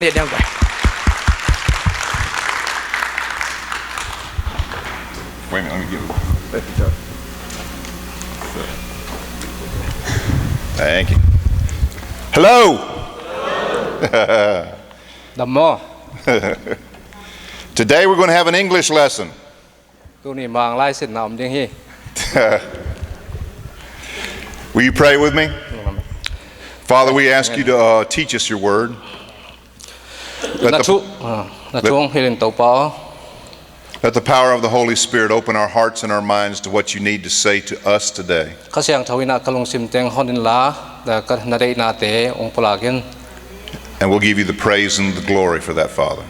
Liệt đeo vậy. Wait a minute, let me give it. Thank you. Hello. Đầm mò. Today we're going to have an English lesson. Tôi này mang lại xin nằm tiếng hi. Will you pray with me? Father, we ask you to teach us your word. Let the power of the Holy Spirit open our hearts and our minds to what you need to say to us today. And we'll give you the praise and the glory for that, Father.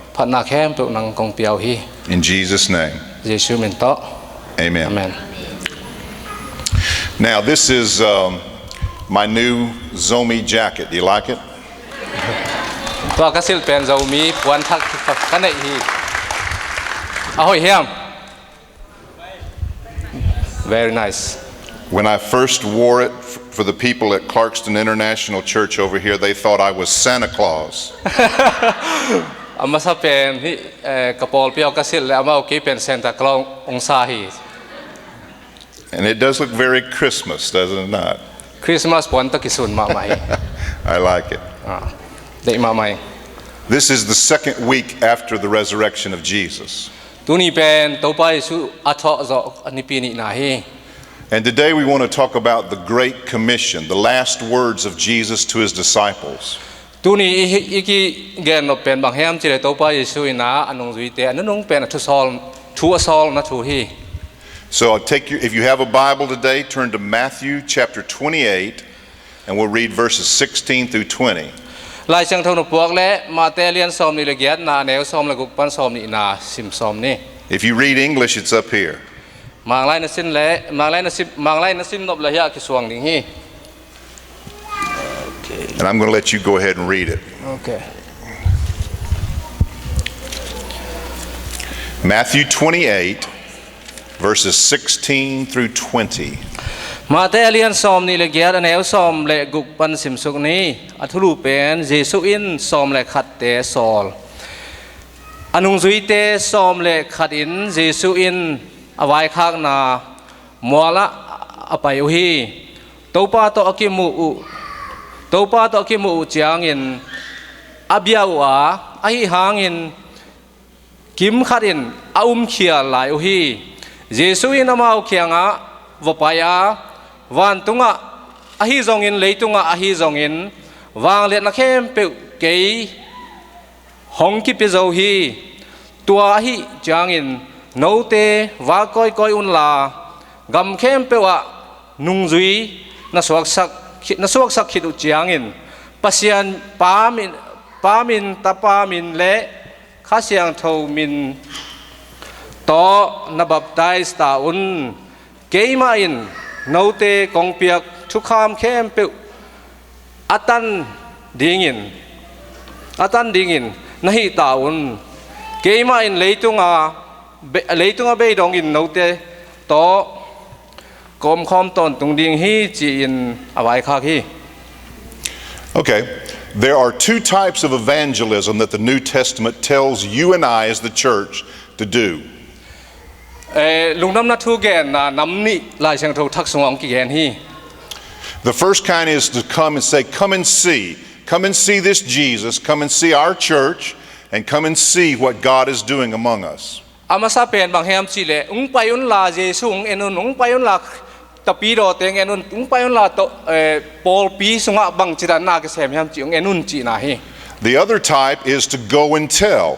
In Jesus' name. Amen. Amen. Now, this is my new zomi jacket. Do you like it? Very nice. When I first wore it for the people at Clarkston International Church over here, they thought I was Santa Claus. And it does look very Christmas, does it not? Christmas I like it. This is the second week after the resurrection of Jesus. And today we want to talk about the Great Commission, the last words of Jesus to his disciples. So I'll take you, if you have a Bible today, turn to Matthew chapter 28, and we'll read verses 16 through 20. If you read English, it's up here. And I'm going to let you go ahead and read it. Okay. Matthew 28, verses 16 through 20. Van tunga ahi zongin leitunga ahi zongin wang let na khem pe ke hong ki pe zo hi tua hi jangin note wa koi koi un la gam khem pe wa nung zui na suak sak khit u jangin pasian pamin tapamin le khasiang tho min to na baptize ta un keima in Note kong piak chukam kem pe atan dingin nahi taun keima in leitunga be dong in note to kom ton tung ding hi chi in awai kha hi. Okay, there are two types of evangelism that the New Testament tells you and I as the church to do. The first kind is to come and say, come and see this Jesus, come and see our church, and come and see what God is doing among us. The other type is to go and tell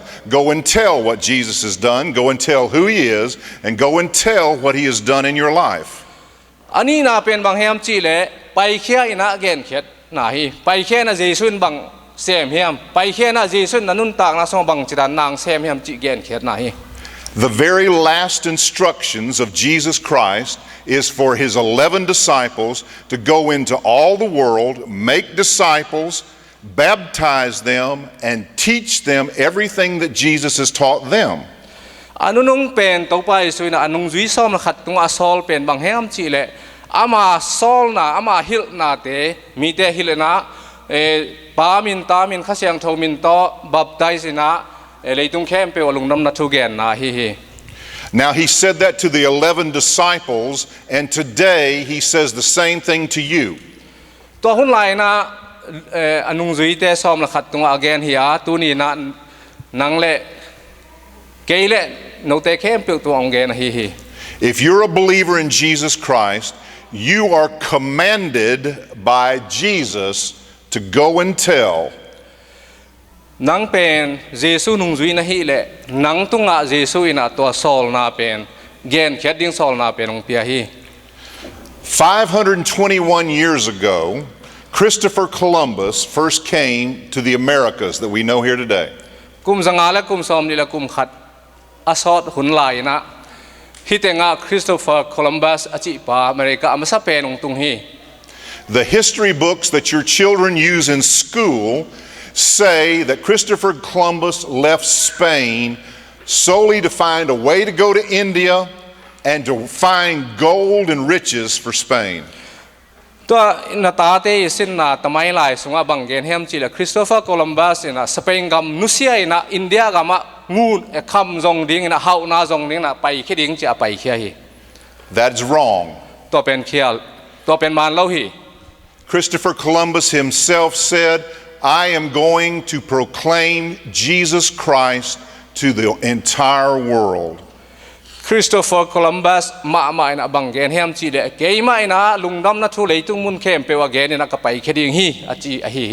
what Jesus has done, go and tell who he is, and go and tell what he has done in your life. The very last instructions of Jesus Christ is for his 11 disciples to go into all the world, make disciples, baptize them, and teach them everything that Jesus has taught them. Anunung pen topai suina anung zui som khat tung asol pen bang hem chi le ama sol na ama hil na te mi te hilena ปามินตามินข้าเสียงทมินโตบับไตสินะเลยตุงเข้มเปวลุงน้ำนัทุเกนนะฮี Now he said that to the 11 disciples, and today he says the same thing to you. ตัวหุ่นไหลนะอนุงจุยเตซ้อมละขัดตรงอาเกนเฮียตัวนี้นะนังเละเกยเละโนเตเข้มเปวตัวองเกนฮี If you're a believer in Jesus Christ, you are commanded by Jesus to go and tell. นังเป็นเยซูนุงจุยนะฮีเละนังตุงะเยซูอินะตัวโซลนาเป็นเกนแคดดิ้งโซลนาเป็นองเปียฮี 521 years ago, Christopher Columbus first came to the Americas that we know here today. กุมสังอาและกุมซอมนี่ละกุมขัดอาซอดหุ่นไหลนะฮิตงาคริสโตเฟอร์โคลัมบัสอจิปาอเมริกาอมาซาเป็นองตุงฮี The history books that your children use in school say that Christopher Columbus left Spain solely to find a way to go to India and to find gold and riches for Spain. ตัวนาตาเตยสินนาตมัยหลายสงาบังเกนเฮมจิละคริสโตเฟอร์โคลัมบัสนะสเปนกัมนุเซียนะอินเดียกัมงูคำจงดิ้งนะเฮานาจงดิ้งนะไปคิดดิ้งจะไปเขียฮี That's wrong. ตัวเป็นเขียตัวเป็นมารเล่าฮี Christopher Columbus himself said, I am going to proclaim Jesus Christ to the entire world. คริสโตเฟอร์โคลัมบัสมานะบังเกนเฮมจิละเกยมานะลุงดำนะทุเลยตุงมุนเข้มเปวาเกนนะก็ไปคิดดิ้งฮีอจิอฮี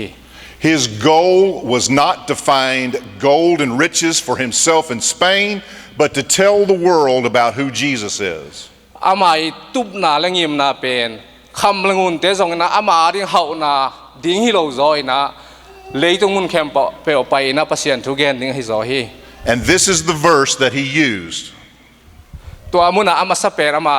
His goal was not to find gold and riches for himself in Spain, but to tell the world about who Jesus is. อามาตุบนาละงิมนาเป็นคำละงุนเตจงนะอามาดิ้งเฮานาดิ้งฮิโลซอยนะเลยตุงมุนเข้มเปวไปนะปัสยันทุเกนดิ้งฮิซอฮี And this is the verse that he used. ตัวมุนะอามาสเปรอามา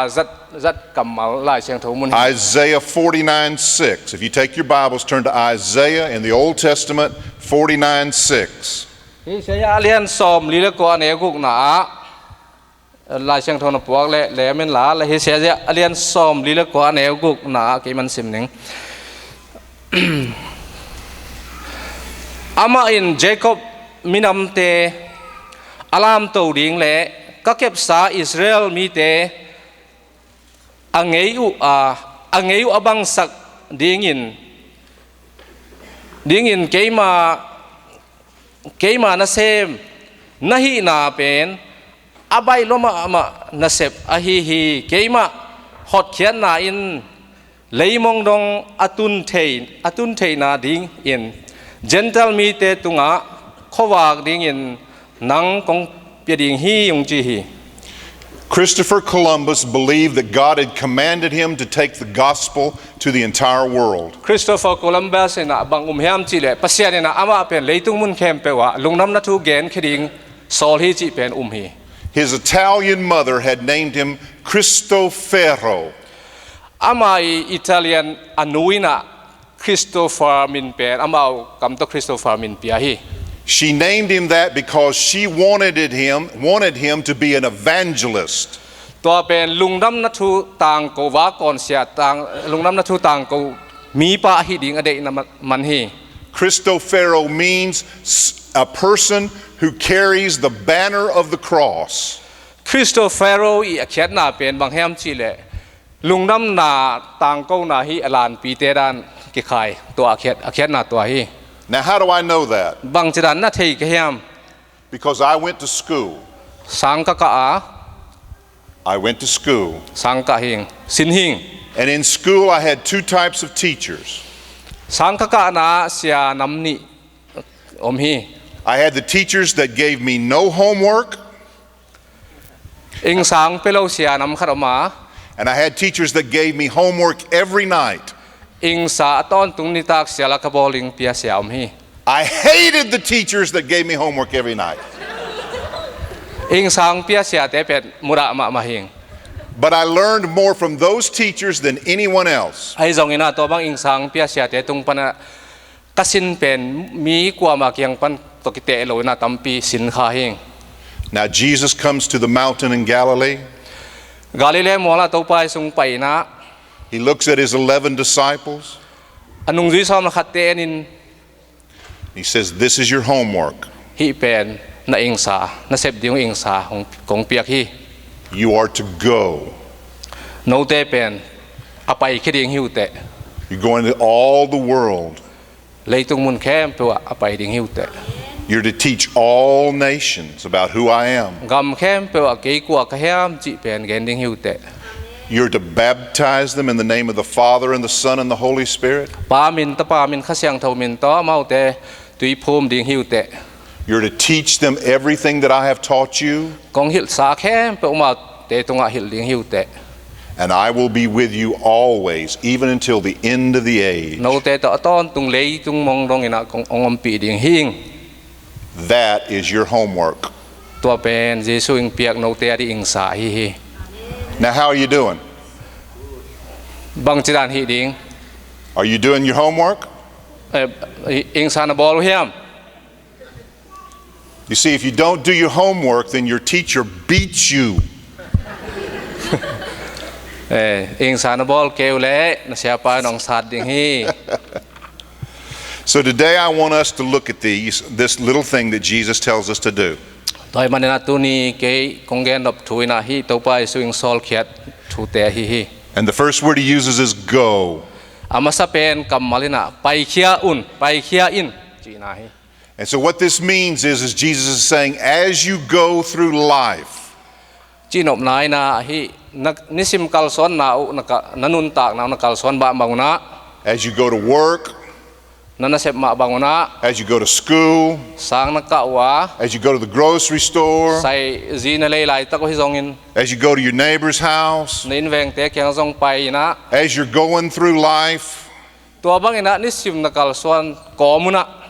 จัดกัมมาลายเชียงทูมุน Isaiah 49:6. If you take your Bibles, turn to Isaiah in the Old Testament 49:6. นี่เสียเลียนซอมลีละกว่าเนกุกนาลายเชียงทูนปวกเละเมนลาละเฮเสียเลียนซอมลีละกว่าเนกุกนาเกมันสิมหนึ่งอามาอินเจคอบมินำเตอลามตูดิงเละก็เก็บสาอิสราเอลมีเตอังเอวบังสักดิ้งอินเกยมานาเซมนาฮีนาเป็นอาใบลมานาเซบอาฮีเกยมาฮอดเขียนนาอินเลยมองดงอตุนเทนาดิ้งอินเจนทัลมีเตตุงะขวากดิ้งอินนังกงเปียดิ้งฮียงจีฮี Christopher Columbus believed that God had commanded him to take the gospel to the entire world. Christopher Columbus na bang umham chile pasya na ama pen leitung mun khem pewa lungnam na thu gen khiding sol hi chi pen umhi. His Italian mother had named him Cristofero. Ama Italian anuina Christopher min pen ama kam to Christopher min pia hi. She named him that because she wanted him to be an evangelist. ตัวเป็นลุงน้ำนัทุต่างกวาก่อนเสียต่างลุงน้ำนัทุต่างกมีปะหิดิงอเดนมันฮี Cristofero means a person who carries the banner of the cross. Cristofero อีเขียนนาเป็นบางแห่งจีเลลุงน้ำนาต่างกนาฮีอลานปีเตดานกิขายตัวเขียนนาตัวฮี Now how do I know that? บางจดันนาเทยกแฮม Because I went to school. สังกะกะ I went to school. สังกะหิงสินหิง And in school I had two types of teachers. สังกะกะนาเสียน้ำนิอมฮี I had the teachers that gave me no homework. อิงสังเปโลเสียน้ำขัดออกมา And I had teachers that gave me homework every night. อิงสาตอนตุงนิตากเสียละกบอลิงเปียเสียอมฮี I hated the teachers that gave me homework every night. อิงสังเปียเสียแต่เป็นมุระมาหิง But I learned more from those teachers than anyone else. ไอ้จงอินาตัวบางอิงสังเปียเสียแต่ตุงปนะตัดสินเป็นมีกว่ามาเกียงปันตกิเตะโลนาตัมปีสินขาหิง Now Jesus comes to the mountain in Galilee. กาลิเลมัวละตัวไปสุงไปนะ He looks at his 11 disciples. anung zui som na khatte nin He says, this is your homework. hi pen na ing sa na sep diong ing sa kong piak hi You are to go. no te pen apai khiding hiu te You're going to all the world. leitung mun khem pe apai ding hiu te You're to teach all nations about who I am. gam khem pe ke kwa ka hem chi pen gen ding hiu te You're to baptize them in the name of the Father and the Son and the Holy Spirit. pa min khasyang tho min to mau te tui phum ding hiu te You're to teach them everything that I have taught you, kong hil sa khem pe ma te tunga hil ding hiu te and I will be with you always, even until the end of the age. no te to ton tung lei tung mong dong ina kong ongom pi ding hing That is your homework. tua pen jesu ing piak no te di ing sa hi Now, how are you doing? bang chidan hi ding Are you doing your homework? ing sa na bol hiam You see, if you don't do your homework, then your teacher beats you. ing sa na bol keu le na siapa nong sat ding hi So today I want us to look at this little thing that Jesus tells us to do. toy manena tu ni ke kong gen dop thuina hi to pai swing sol khiat thu te hi And the first word he uses is go. amasa pen kamalina pai khia in chi na hi And so what this means is Jesus is saying, as you go through life, chi nop nai na hi nisim kalson na u nanun tak na kalson ba banguna as you go to work, nana sep ma banguna as you go to school, sang na ka wa as you go to the grocery store, sai zina lei lai ta ko hi zongin as you go to your neighbor's house, nin veng te kyang zong pai na as you're going through life, tua bangina nisim na kalson komuna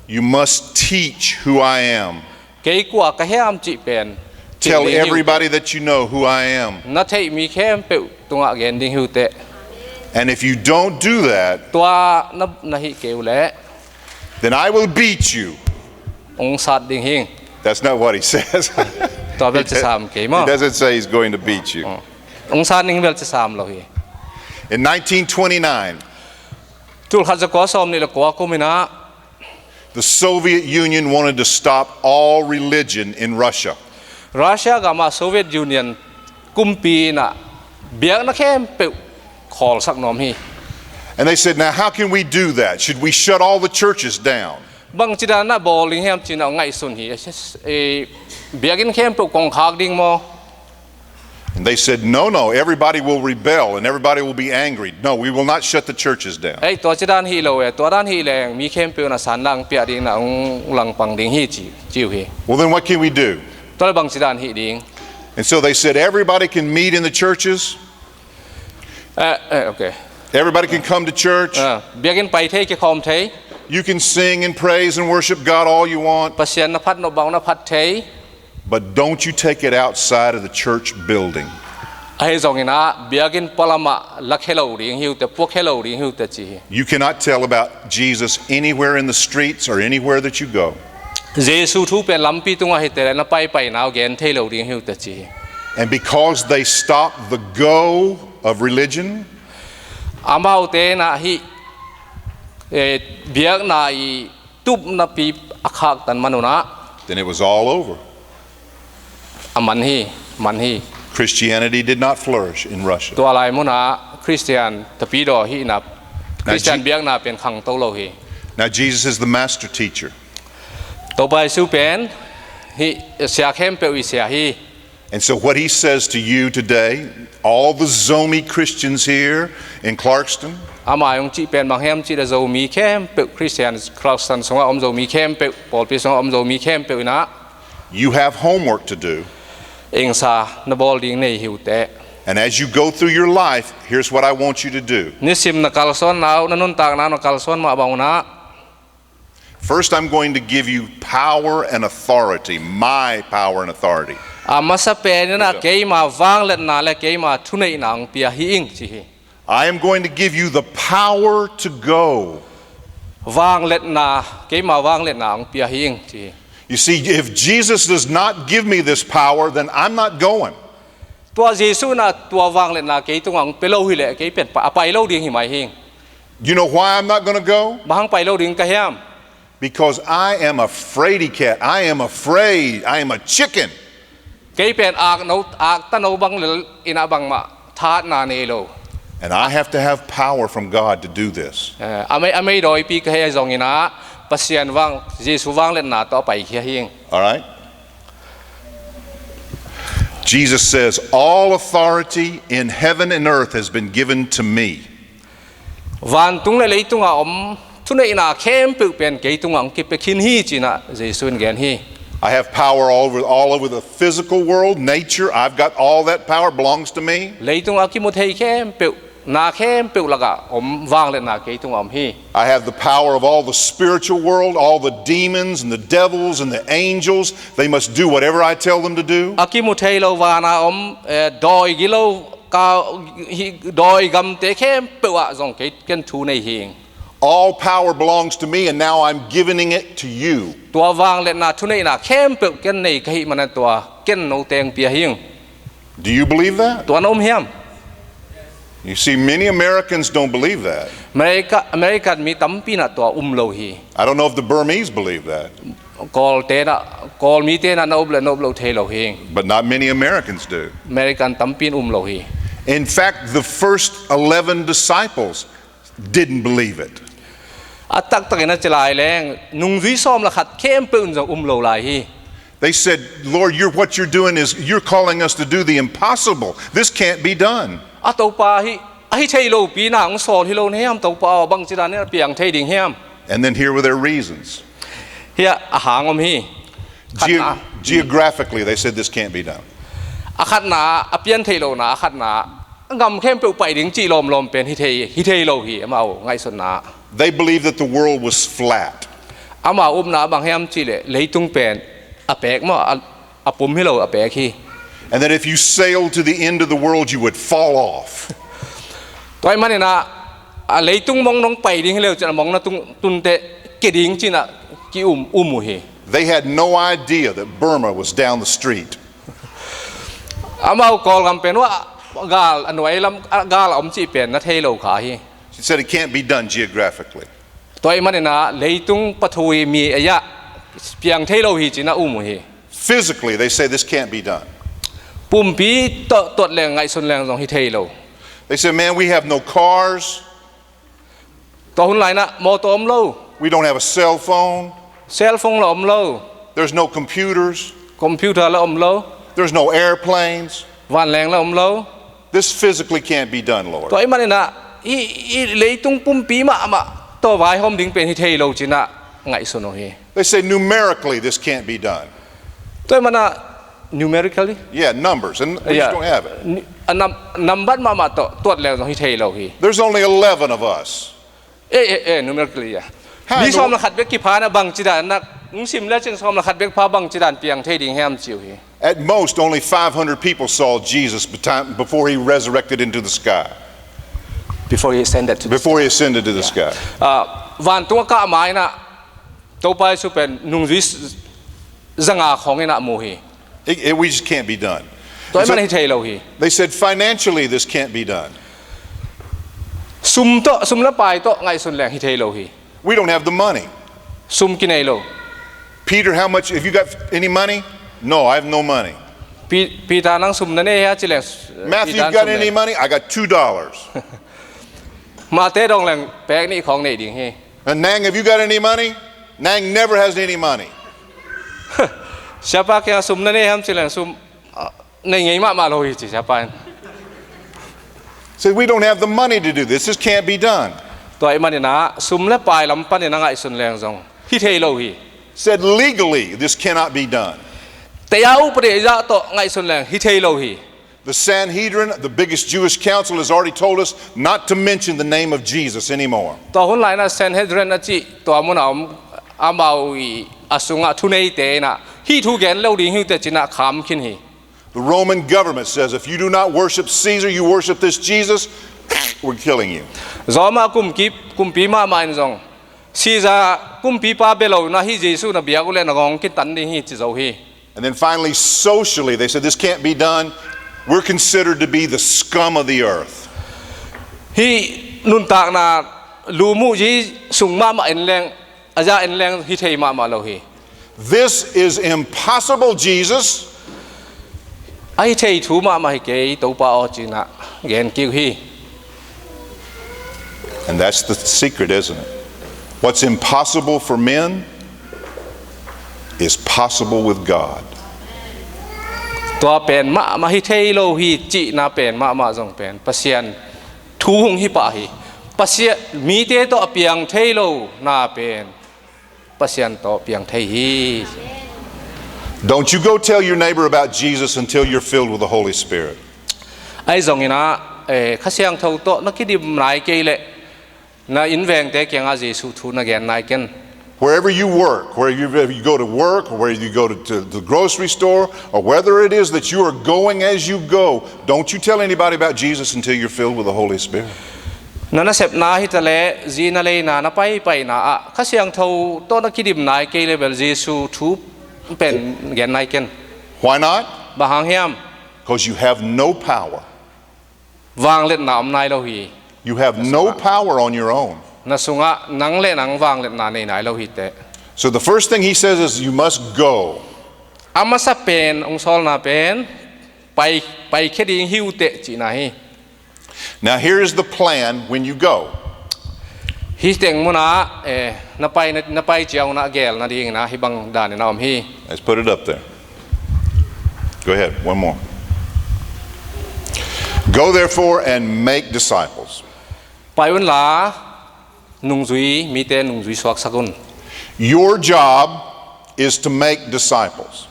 you must teach who I am. ke kwa ka hem chi pen Tell everybody that you know who I am. na thei mi khem pe tunga gen ding hu te And if you don't do that, tua na hi keu le then I will beat you. ong sat ding hing That's not what he says. tua bel cha sam ke He mo doesn't say he's going to beat you. ong sat ning bel cha sam lo hi In 1929, tul kha ja ko som ni la ko ko mina the Soviet Union wanted to stop all religion in Russia. Russia ga ma Soviet Union kumpi na biak na khem pe khol sak nom hi And they said, now how can we do that? Should we shut all the churches down? bang chida na bowling hem china ngai sun hi e biakin khem pe kong khak ding mo And they said, no, everybody will rebel and everybody will be angry. No, we will not shut the churches down. ei to chidan hi lo e to dan hi leng mi khem pe na san lang pia ding na ong lang pang ding hi chi chiu hi Well, then what can we do? to bang chidan hi ding And so they said, everybody can meet in the churches. okay Everybody can come to church. biakin pai thei ke khom thei You can sing and praise and worship God all you want. pasien na phat no bang na phat thei But don't you take it outside of the church building. ai zong ina biakin palama lakhelo ring hiu te pok hello ring hiu te chi You cannot tell about Jesus anywhere in the streets or anywhere that you go. Jesu thu pe lampi tunga hi te na pai pai nau gen thei lo ring hiu te chi And because they stopped the go of religion, amau te na hi biak na I tup na pi akhak tan manuna then it was all over. aman hi Christianity did not flourish in Russia. to alai muna Christian tapi do hi na Christian biak na pen khang to lo hi Now Jesus is the master teacher. to pai su pen hi sia khem pe wi sia hi And so what he says to you today, all the zomi Christians here in Clarkston, ama yong chi pen bang hem chi da zo mi khem pe Christian Clarkson songa om zo mi khem pe pawlpi songa om zo mi khem pe na you have homework to do. eng sa na bol ding nei hiu te And as you go through your life, here's what I want you to do. nisim na kalson nau nanun tak na no kalson ma bang na First, I'm going to give you power and authority, my power and authority. amasa pen na ke ma wang let na le ke ma thu nei nang pia hi ing chi hi I am going to give you the power to go. wang let na ke ma wang let na ang pia hi ing chi You see, if Jesus does not give me this power, then I'm not going. tua Jesu na tua wang let na ke tung ang pelo hi le ke pen pa pai lo ding hi mai hing You know why I'm not going to go? bahang pai lo ding ka hiam Because I am a fraidy cat. I am afraid. I am a chicken. cái pen ak ta no bang le ina bang ma that na ne lo And I have to have power from God to do this. amei doi pi ka he zong ina pasian wang jesu wang len na to pai khia hing All right? Jesus says, all authority in heaven and earth has been given to me. van tung le leitung a om thu nei na khem pu pen ke tung ang ki pe khin hi china jesu gen hi I have power all over the physical world, nature. I've got all that power belongs to me. leitung a ki mu thei khem pu na khem pu laga om wang len na ke tung om hi I have the power of all the spiritual world, all the demons and the devils and the angels. They must do whatever I tell them to do. a ki mu thei lo wa na om doi gi lo ka doi gam te khem pu a zong ke ken thu nei hing All power belongs to me, and now I'm giving it to you. ตัววางเล่นนาทุนนี่นาเข้มเปิดกันในกะหิมันตัวเกันโนเตงเปียหิง Do you believe that? ตัวนมเฮียม You see, many Americans don't believe that. อเมริกันมีตั้มปีน่ะตัวโลหี I don't know if the Burmese believe that, กอลเตนะกอลมีเตนะนบโลเทโลหิง but not many Americans do. อเมริกันตั้มปีนโลหี In fact, the first 11 disciples didn't believe it. อัตตักตะกินจะลายแรงนุ่งวิซ้อมละขัดเข้มเปิดจะโลลายฮี They said, Lord, what you're doing is you're calling us to do the impossible. This can't be done. อัตโตปาฮีไอเทโลปีหนังสอนฮิโลเฮียมตปาบังจิดานเนี่ยเปียงเทดิงเฮียม And then here were their reasons. เฮียอาหางอมฮี Geographically, they said this can't be done. อาคัดนาอเปียนเทโลนาอาคัดนางำเข้มเปิดไปถึงจีลมเป็นฮิเทโลฮีมาเอาไงสนนา They believed that the world was flat. อามาอุ้มนาบางแฮมจีเลยตุงเป็นอเปกมาอปุ่มฮิโลอเปกฮี And that if you sailed to the end of the world, you would fall off. ตัวมันเนี่ยนะเลยตุงมองน้องไปดิ้งเร็วจะมองนะตุนเตะกิดิ้งจีน่ะกิมุฮี They had no idea that Burma was down the street. อามาเอากอลกันเป็นว่ากาลอันไว้ลำกาลอมจีเป็นนะเทโลขาฮี She said it can't be done geographically. ตัวมันเนี่ยนะเลยตุงปะทุยมีอายะเพียงเทโลฮีจีน่ะมุฮี Physically, they say this can't be done. ปุ่มปีตัวแรงไงส่วนแรงตรงฮิเทโล They said, man, we have no cars. ตัวหุ่นไหลนะมอตัวอมโล We don't have a cell phone. เซลโฟนเราอมโล There's no computers. คอมพิวเตอร์เราอมโล There's no airplanes. วันแรงเราอมโล This physically can't be done, Lord. ตัวมันเนี่ยนะอีเลยตุงปุ่มปีมาตัววายหอมดิ้งเป็นฮิเทโลจีน่ะไงส่วนฮี They say numerically this can't be done. ตัวมันน่ะ numerically Yeah, numbers, and we just don't have it. นับบัตรมาตัวแรงตรงฮิเทโลฮี There's only 11 of us. numerically มีซ้อมละขัดเบกกี่พานะบังจีดานนักนุ่งซิมแล้วจึงซ้อมละขัดเบกพาบังจีดานเปียงเทดิงแฮมจิวฮี At most, only 500 people saw Jesus before he resurrected into the sky. before he ascended to the sky. วันตัวกะไม้นะตัวไปสุเป็นนุ่งวิสจังอาของไอ้นะมูฮี We just can't be done. ตัวมันฮิเทโลฮี They said financially this can't be done. ซุ่มละไปโตไงส่วนแรงฮิเทโลฮี We don't have the money. ซุ่มกินไอโล Peter, how much? Have you got any money? No, I have no money. ปีตานังซุ่มนั่นเองฮะจิเลง Matthew, you got any money? I got $2. มาเต้ดองแรงแปลกนี่ของในดิ่งฮี And Nang, have you got any money? Nang never has any money. เสียปากแกซุ่มนั่นเองฮะจิเลงซุ่มในไงมาโลหิจิเสียปาก Said we don't have the money to do this. This can't be done. ตัวไอ้มันเนี่ยนะซุ่มและปลายลำปั้นเนี่ยนะไงส่วนแรงซองฮิเทโลฮี Said legally this cannot be done. แต่ยาวประเดี๋ยวโตไงส่วนแรงฮิเทโลฮี The Sanhedrin, the biggest Jewish council, has already told us not to mention the name of Jesus anymore. ตัวหุ่นไหลนะเซนเฮดเรนนะจีตัวมันเอาอามาวีอสุงะทุนเอเตนะฮีทุกแกนเล่าดิ่งฮิวแต่จีน่ะขามขึ้นฮี The Roman government says if you do not worship Caesar, you worship this Jesus, we're killing you. จอมากุมปีมาไม่ซองซีซ่ากุมปีป้าเบลนะฮีเยซูนะเบียกุเลนะกองกินตันดิ่งฮีจิโจฮี And then finally, socially, they said this can't be done. We're considered to be the scum of the earth. ฮีนุนตากนะ lu mu ji sung ma en leng aja en leng hi thei ma lo hi This is impossible, Jesus. ai thei thu ma hi ke to pa o chi na gen ki hi. And that's the secret, isn't it? What's impossible for men is possible with God. Tua pen ma hi thei lo hi chi na pen ma jong pen pasian thu hung hi pa hi pasian mi te to piang thei lo na pen pasian to piang thei hi. Don't you go tell your neighbor about Jesus until you're filled with the Holy Spirit. Ai zong ina khasiang thau to na ki dim nai ke le na in veng te kyang a Jesu thu na gen nai ken. Wherever you work, wherever you go to work, or whether you go to the grocery store, or whether it is that you are going as you go, don't you tell anybody about Jesus until you're filled with the Holy Spirit. Nana sep na hi tale ji na le na pai na a khasiang thau to na ki dim nai ke le bel Jesu thu pen gen nai ken. Why not? Ba hang hiam Because you have no power. wang let na om nai lo hi. You have no power on your own. Na sunga nang le nang wang let na nei nai lo hi te. So the first thing he says is you must go. Ama sa pen ong sol na pen pai khe ding hiu te chi na hi. Now here's the plan when you go. Hi teng mo na na pai chiao na gel na ding na hi bang dan na om hi. Let's put it up there. Go ahead, one more. Go therefore and make disciples. Pai un la nung zui mi te nung zui swak sakun. Your job is to make disciples.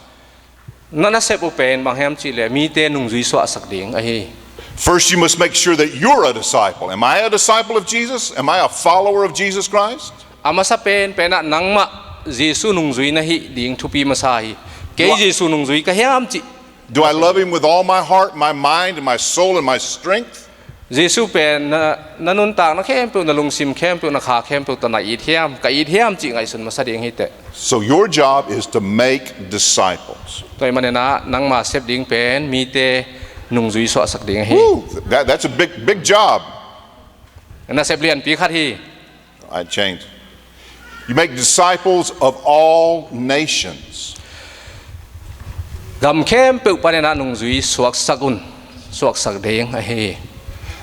Na na sep pen bang hem chi le mi te nung zui swak sak ding a hi. First, you must make sure that you're a disciple. Am I a disciple of Jesus? Am I a follower of Jesus Christ? Ama sa pen na nang ma Jesu nung zui na hi ding thupi masahi. Ke Jesu nung zui ka hiam chi. Do I love him with all my heart, my mind, and my soul, and my strength? Jesu pen na nun tak na khem pe na lung sim khem pe na kha khem pe to na i thiam ka i thiam chi ngai sun ma sa ding hi te. So your job is to make disciples. Toy mane na nang ma sep ding pen mi te nung zui so sak ding hi. Woo, that's a big job. Na sep lian pi khat hi. I changed. You make disciples of all nations. Gam khem pe pa na nung zui swak sakun swak sak ding a hi.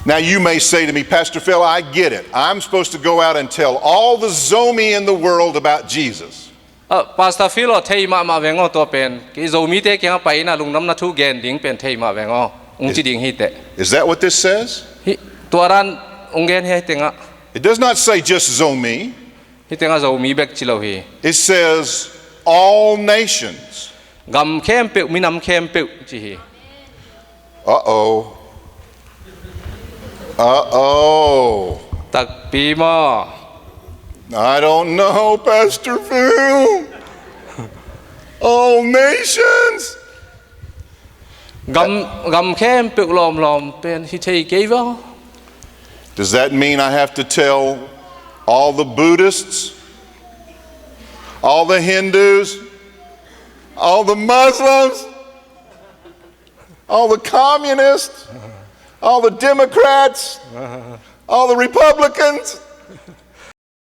Now you may say to me, Pastor Phil, I get it. I'm supposed to go out and tell all the zomi in the world about Jesus. Pastor Phil thei ma vengo to pen ki zomi te kyang pai na lung nam na thu gen ding pen thei ma vengo ung chi ding hi te. Is that what this says? Hi tuaran ung gen he tenga It does not say just zomi. hi tenga zomi bek chi lo hi. It says all nations. Gam khem pe mi nam khem pe chi hi. Uh-oh. Uh-oh. Tak pi mo. I don't know, Pastor Phil. All nations. Gam khem pe lom pen hi thei ke vo. Does that mean I have to tell all the Buddhists, all the Hindus, all the Muslims, all the communists, all the Democrats, all the Republicans?